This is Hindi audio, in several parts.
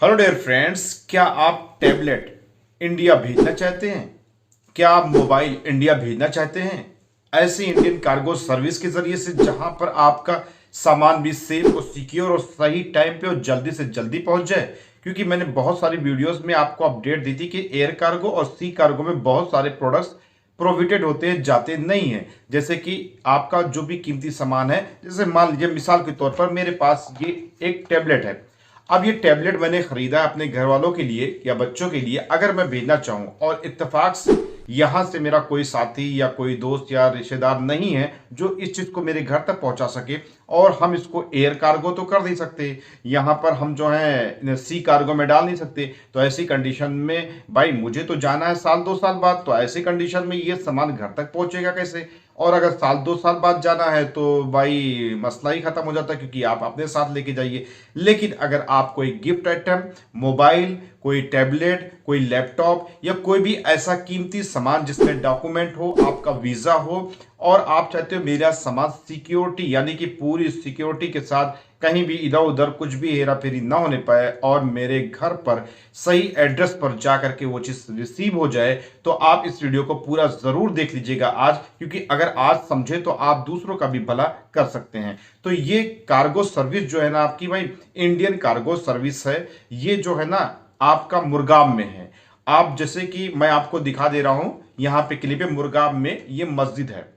हेलो डियर फ्रेंड्स, क्या आप टैबलेट इंडिया भेजना चाहते हैं? क्या आप मोबाइल इंडिया भेजना चाहते हैं? ऐसी इंडियन कार्गो सर्विस के जरिए से जहां पर आपका सामान भी सेफ और सिक्योर और सही टाइम पे और जल्दी से जल्दी पहुंच जाए। क्योंकि मैंने बहुत सारी वीडियोस में आपको अपडेट दी थी कि एयर कार्गो और सी कार्गो में बहुत सारे प्रोडक्ट्स प्रोविटेड होते हैं, जाते नहीं हैं। जैसे कि आपका जो भी कीमती सामान है, जैसे मान लीजिए मिसाल के तौर पर मेरे पास ये एक टैबलेट है। अब ये टैबलेट मैंने खरीदा अपने घर वालों के लिए या बच्चों के लिए, अगर मैं भेजना चाहूँ और इत्तेफाक से यहाँ से मेरा कोई साथी या कोई दोस्त या रिश्तेदार नहीं है जो इस चीज़ को मेरे घर तक पहुँचा सके, और हम इसको एयर कार्गो तो कर नहीं सकते, यहाँ पर हम जो है सी कार्गो में डाल नहीं सकते। तो ऐसी कंडीशन में भाई मुझे तो जाना है साल 2 साल बाद, तो ऐसी कंडीशन में ये सामान घर तक पहुँचेगा कैसे? और अगर साल 2 साल बाद जाना है तो भाई मसला ही खत्म हो जाता है, क्योंकि आप अपने साथ लेके जाइए। लेकिन अगर आप कोई गिफ्ट आइटम, मोबाइल, कोई टैबलेट, कोई लैपटॉप या कोई भी ऐसा कीमती सामान जिसमें डॉक्यूमेंट हो, आपका वीज़ा हो, और आप चाहते हो मेरा सामान सिक्योरिटी यानी कि पूरी सिक्योरिटी के साथ कहीं भी इधर उधर कुछ भी हेरा फेरी ना होने पाए और मेरे घर पर सही एड्रेस पर जा करके वो चीज़ रिसीव हो जाए, तो आप इस वीडियो को पूरा ज़रूर देख लीजिएगा आज। क्योंकि अगर आज समझे तो आप दूसरों का भी भला कर सकते हैं। तो ये कार्गो सर्विस जो है ना आपकी, भाई इंडियन कार्गो सर्विस है। ये जो है ना आपका मुरगाम में है। आप जैसे कि मैं आपको दिखा दे रहा हूं, यहाँ पे क्लिप है, मुरगाम में ये मस्जिद है।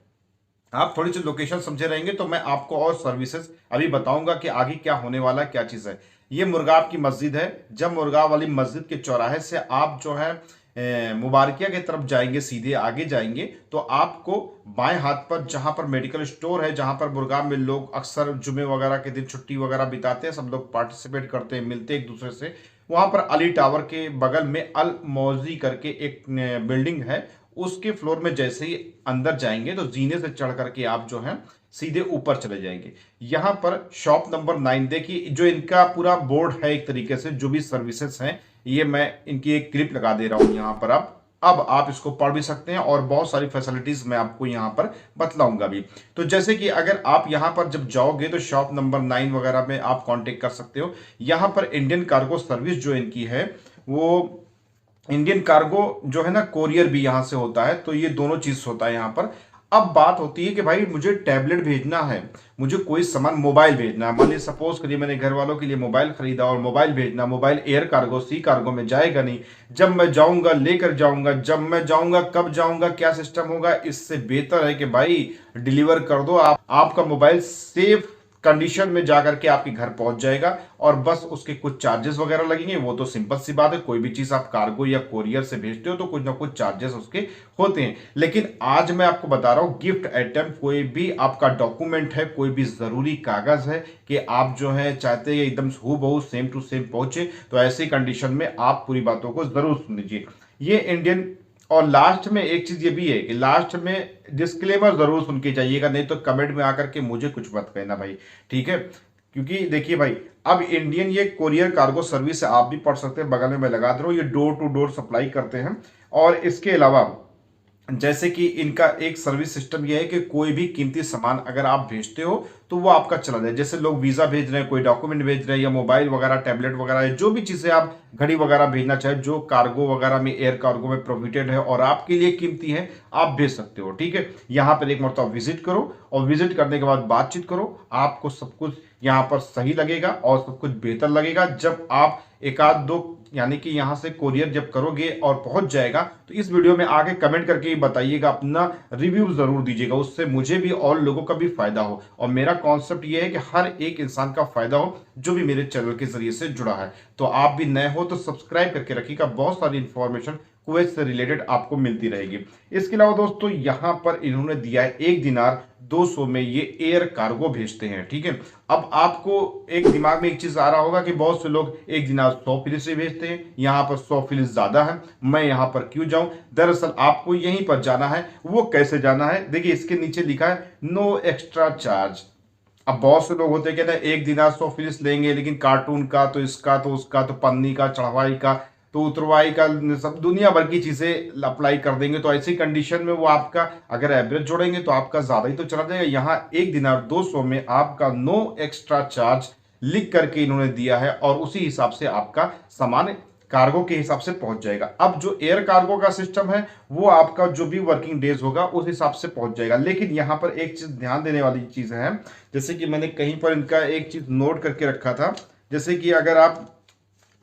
आप थोड़ी सी लोकेशन समझे रहेंगे तो मैं आपको और सर्विसेज अभी बताऊंगा कि आगे क्या होने वाला है, क्या चीज़ है। ये मुरगाब की मस्जिद है। जब मुरगाब वाली मस्जिद के चौराहे से आप जो है मुबारकिया की तरफ जाएंगे, सीधे आगे जाएंगे तो आपको बाएं हाथ पर जहां पर मेडिकल स्टोर है, जहां पर मुरगाब में लोग अक्सर जुमे वगैरह के दिन छुट्टी वगैरह बिताते हैं, सब लोग पार्टिसिपेट करते हैं, मिलते हैं एक दूसरे से। वहां पर अली टावर के बगल में अल मौजी करके एक बिल्डिंग है। उसके फ्लोर में जैसे ही अंदर जाएंगे तो जीने से चढ़ करके आप जो है सीधे ऊपर चले जाएंगे। यहां पर शॉप नंबर 9 देखिए, जो इनका पूरा बोर्ड है एक तरीके से, जो भी सर्विसेज हैं, ये मैं इनकी एक क्लिप लगा दे रहा हूं यहां पर। अब आप इसको पढ़ भी सकते हैं और बहुत सारी फैसिलिटीज मैं आपको यहां पर बतलाऊंगा भी। तो जैसे कि अगर आप यहां पर जब जाओगे तो शॉप नंबर 9 वगैरह में आप कांटेक्ट कर सकते हो। यहां पर इंडियन कार्गो सर्विस जो इनकी है, वो इंडियन कार्गो जो है ना कोरियर भी यहां से होता है, तो ये दोनों चीज होता है यहां पर। अब बात होती है कि भाई मुझे टैबलेट भेजना है, मुझे कोई सामान मोबाइल भेजना है। मान लीजिए सपोज करिए मैंने घर वालों के लिए मोबाइल खरीदा और मोबाइल भेजना, मोबाइल एयर कार्गो सी कार्गो में जाएगा नहीं। जब मैं जाऊंगा लेकर जाऊंगा, जब मैं जाऊंगा कब जाऊंगा, क्या सिस्टम होगा, इससे बेहतर है कि भाई डिलीवर कर दो। आपका मोबाइल सेफ कंडीशन में जाकर के आपके घर पहुंच जाएगा, और बस उसके कुछ चार्जेस वगैरह लगेंगे। वो तो सिंपल सी बात है, कोई भी चीज आप कार्गो या कोरियर से भेजते हो तो कुछ ना कुछ चार्जेस उसके होते हैं। लेकिन आज मैं आपको बता रहा हूं गिफ्ट आइटम, कोई भी आपका डॉक्यूमेंट है, कोई भी जरूरी कागज है कि आप जो है चाहते हैं एकदम हूबहू सेम टू सेम पहुंचे, तो ऐसी कंडीशन में आप पूरी बातों को जरूर सुन लीजिए। ये इंडियन, और लास्ट में एक चीज ये भी है कि लास्ट में डिस्क्लेमर जरूर सुन के जाइएगा, नहीं तो कमेंट में आकर के मुझे कुछ मत कहना भाई, ठीक है? क्योंकि देखिए भाई, अब इंडियन ये कोरियर कार्गो सर्विस है, आप भी पढ़ सकते हैं, बगल में मैं लगा दे रहा हूँ। ये डोर टू डोर सप्लाई करते हैं। और इसके अलावा जैसे कि इनका एक सर्विस सिस्टम यह है कि कोई भी कीमती सामान अगर आप भेजते हो तो वो आपका चला जाए। जैसे लोग वीज़ा भेज रहे हैं, कोई डॉक्यूमेंट भेज रहे हैं, या मोबाइल वगैरह, टैबलेट वगैरह, जो भी चीज़ें आप, घड़ी वगैरह भेजना चाहे, जो कार्गो वगैरह में, एयर कार्गो में प्रोविटेड है और आपके लिए कीमती है, आप भेज सकते हो, ठीक है? यहाँ पर एक मरतबा विजिट करो, और विजिट करने के बाद बातचीत करो। आपको सब कुछ यहाँ पर सही लगेगा और सब कुछ बेहतर लगेगा। जब आप एक आध दो यानी कि यहाँ से कोरियर जब करोगे और पहुंच जाएगा, तो इस वीडियो में आगे कमेंट करके बताइएगा, अपना रिव्यू जरूर दीजिएगा, उससे मुझे भी और लोगों का भी फायदा हो। और मेरा कॉन्सेप्ट ये है कि हर एक इंसान का फायदा हो जो भी मेरे चैनल के जरिए से जुड़ा है। तो आप भी नए हो तो सब्सक्राइब करके रखिएगा, बहुत सारी इंफॉर्मेशन कुवैत से रिलेटेड आपको मिलती रहेगी। इसके अलावा दोस्तों यहाँ पर इन्होंने दिया है 1 दिनार 200 में ये एयर कार्गो भेजते हैं, ठीक है? अब आपको एक दिमाग में एक चीज आ रहा होगा कि बहुत से लोग 1 दिनार 100 फिलिस से भेजते हैं, यहाँ पर 100 फिलिस ज्यादा है, मैं यहाँ पर क्यों जाऊं? दरअसल आपको यहीं पर जाना है। वो कैसे जाना है, देखिए इसके नीचे लिखा है नो एक्स्ट्रा चार्ज। अब बहुत से लोग होते हैं कहते हैं 1 दिनार 100 फिलिस लेंगे, लेकिन कार्टून का तो, इसका तो, उसका तो, पन्नी का, चढ़वाई का तो, उतरवाई का, सब दुनिया भर की चीजें अप्लाई कर देंगे। तो ऐसी कंडीशन में वो आपका अगर एवरेज जोड़ेंगे तो आपका ज्यादा ही तो चला जाएगा। यहाँ 1 दिनार 200 में आपका नो एक्स्ट्रा चार्ज लिख करके इन्होंने दिया है और उसी हिसाब से आपका सामान कार्गो के हिसाब से पहुंच जाएगा। अब जो एयर कार्गो का सिस्टम है वो आपका जो भी वर्किंग डेज होगा उस हिसाब से पहुंच जाएगा। लेकिन यहाँ पर एक चीज ध्यान देने वाली चीज है, जैसे कि मैंने कहीं पर इनका एक चीज नोट करके रखा था, जैसे कि अगर आप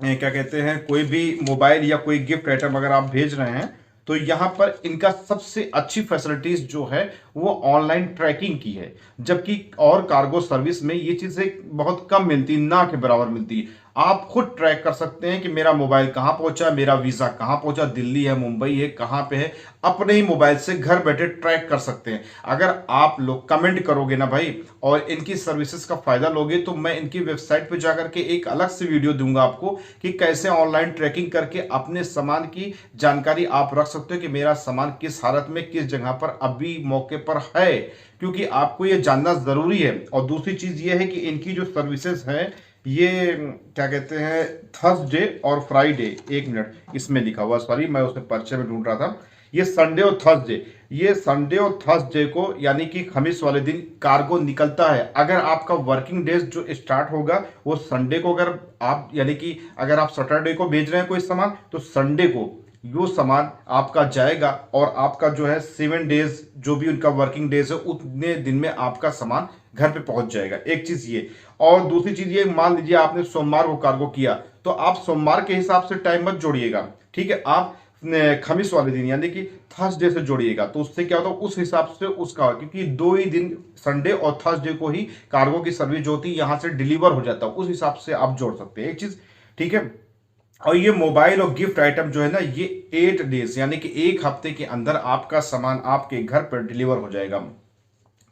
क्या कहते हैं कोई भी मोबाइल या कोई गिफ्ट आइटम अगर आप भेज रहे हैं तो यहाँ पर इनका सबसे अच्छी फैसिलिटीज जो है वो ऑनलाइन ट्रैकिंग की है, जबकि और कार्गो सर्विस में ये चीजें बहुत कम मिलती, ना के बराबर मिलती है। आप खुद ट्रैक कर सकते हैं कि मेरा मोबाइल कहाँ पहुंचा, मेरा वीजा कहाँ पहुंचा, दिल्ली है, मुंबई है, कहाँ पे है, अपने ही मोबाइल से घर बैठे ट्रैक कर सकते हैं। अगर आप लोग कमेंट करोगे ना भाई और इनकी सर्विसेज का फायदा लोगे तो मैं इनकी वेबसाइट पे जाकर के एक अलग से वीडियो दूंगा आपको कि कैसे ऑनलाइन ट्रैकिंग करके अपने सामान की जानकारी आप रख सकते हो कि मेरा सामान किस हालत में किस जगह पर अभी मौके पर है, क्योंकि आपको ये जानना जरूरी है। और दूसरी चीज ये है कि इनकी जो सर्विसेज है ये क्या कहते हैं थर्सडे और फ्राइडे, एक मिनट इसमें लिखा हुआ, सॉरी मैं उसमें परिचय में ढूंढ रहा था, ये संडे और थर्सडे, ये संडे और थर्सडे को यानी कि खमीस वाले दिन कार्गो निकलता है। अगर आपका वर्किंग डेज जो स्टार्ट होगा वो संडे को, अगर आप यानी कि अगर आप सैटरडे को भेज रहे हैं कोई सामान तो संडे को वो सामान आपका जाएगा और आपका जो है 7 डेज जो भी उनका वर्किंग डेज है उतने दिन में आपका सामान घर पे पहुंच जाएगा। एक चीज ये, और दूसरी चीज ये, मान लीजिए आपने सोमवार को कार्गो किया तो आप सोमवार के हिसाब से टाइम मत जोड़िएगा, ठीक है, आप खमीस वाले दिन यानी कि थर्सडे से जोड़िएगा, तो उससे क्या होता है उस हिसाब से उसका, क्योंकि 2 ही दिन संडे और थर्सडे को ही कार्गो की सर्विस जो होती है यहां से डिलीवर हो जाता है, उस हिसाब से आप जोड़ सकते हैं एक चीज, ठीक है। और ये मोबाइल और गिफ्ट आइटम जो है ना ये 8 डेज यानी कि एक हफ्ते के अंदर आपका सामान आपके घर पर डिलीवर हो जाएगा,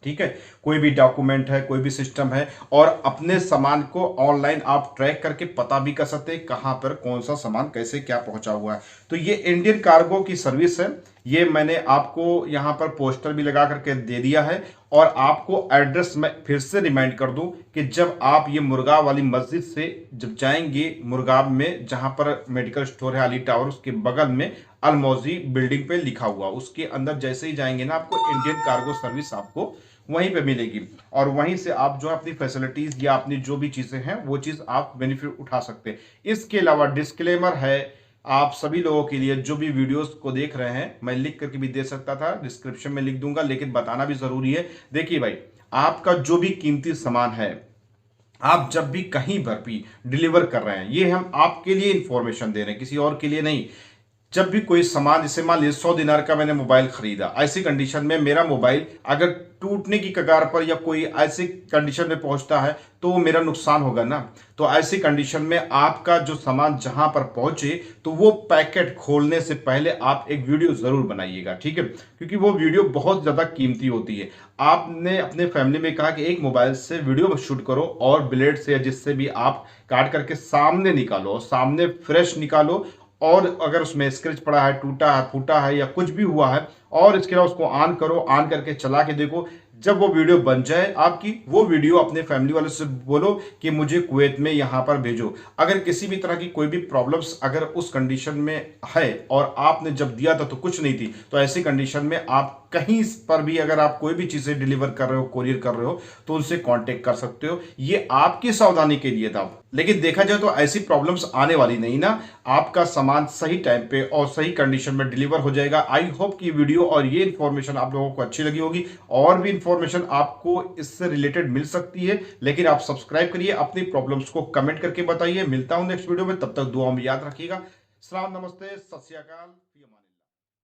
ठीक है। कोई भी डॉक्यूमेंट है, कोई भी सिस्टम है, और अपने सामान को ऑनलाइन आप ट्रैक करके पता भी कर सकते हैं कहां पर कौन सा सामान कैसे क्या पहुंचा हुआ है। तो ये इंडियन कार्गो की सर्विस है, ये मैंने आपको यहां पर पोस्टर भी लगा करके दे दिया है। और आपको एड्रेस मैं फिर से रिमाइंड कर दूं कि जब आप ये मुरगांव वाली मस्जिद से जब जाएंगे मुरगांव में जहां पर मेडिकल स्टोर है अली टावर, उसके बगल में अलमौजी बिल्डिंग पे लिखा हुआ, उसके अंदर जैसे ही जाएंगे ना आपको इंडियन कार्गो सर्विस आपको वहीं पे मिलेगी और वहीं से आप जो अपनी फैसिलिटीज या अपनी जो भी चीजें हैं वो चीज आप बेनिफिट उठा सकते हैं। इसके अलावा डिस्क्लेमर है आप सभी लोगों के लिए, जो भी वीडियोस को देख रहे हैं, मैं लिख करके भी दे सकता था, डिस्क्रिप्शन में लिख दूंगा, लेकिन बताना भी जरूरी है। देखिए भाई, आपका जो भी कीमती सामान है आप जब भी कहीं पर भी डिलीवर कर रहे हैं, ये हम आपके लिए इंफॉर्मेशन दे रहे हैं, किसी और के लिए नहीं। जब भी कोई सामान, जैसे मान लीजिए 100 दिनार का मैंने मोबाइल खरीदा, ऐसी कंडीशन में मेरा मोबाइल अगर टूटने की कगार पर या कोई ऐसी कंडीशन में पहुंचता है तो वो मेरा नुकसान होगा ना। तो ऐसी कंडीशन में आपका जो सामान जहां पर पहुंचे तो वो पैकेट खोलने से पहले आप एक वीडियो जरूर बनाइएगा, ठीक है, क्योंकि वो वीडियो बहुत ज्यादा कीमती होती है। आपने अपने फैमिली में कहा कि एक मोबाइल से वीडियो शूट करो और ब्लेड से या जिससे भी आप काट करके सामने निकालो और सामने फ्रेश निकालो, और अगर उसमें स्क्रैच पड़ा है, टूटा है, फूटा है या कुछ भी हुआ है, और इसके अलावा उसको ऑन करो, ऑन करके चला के देखो। जब वो वीडियो बन जाए आपकी, वो वीडियो अपने फैमिली वालों से बोलो कि मुझे कुवैत में यहाँ पर भेजो। अगर किसी भी तरह की कोई भी प्रॉब्लम्स अगर उस कंडीशन में है और आपने जब दिया था तो कुछ नहीं थी, तो ऐसी कंडीशन में आप कहीं पर भी अगर आप कोई भी चीजें डिलीवर कर रहे हो, कोरियर कर रहे हो, तो उनसे कांटेक्ट कर सकते हो। ये आपकी सावधानी के लिए था, लेकिन देखा जाए तो ऐसी प्रॉब्लम्स आने वाली नहीं ना, आपका सामान सही टाइम पे और सही कंडीशन में डिलीवर हो जाएगा। आई होप कि वीडियो और ये इन्फॉर्मेशन आप लोगों को अच्छी लगी होगी। और भी इन्फॉर्मेशन आपको इससे रिलेटेड मिल सकती है, लेकिन आप सब्सक्राइब करिए, अपनी प्रॉब्लम्स को कमेंट करके बताइए। मिलता हूं नेक्स्ट वीडियो में, तब तक दुआ में याद रखिएगा। सलाम, नमस्ते, सत श्री अकाल।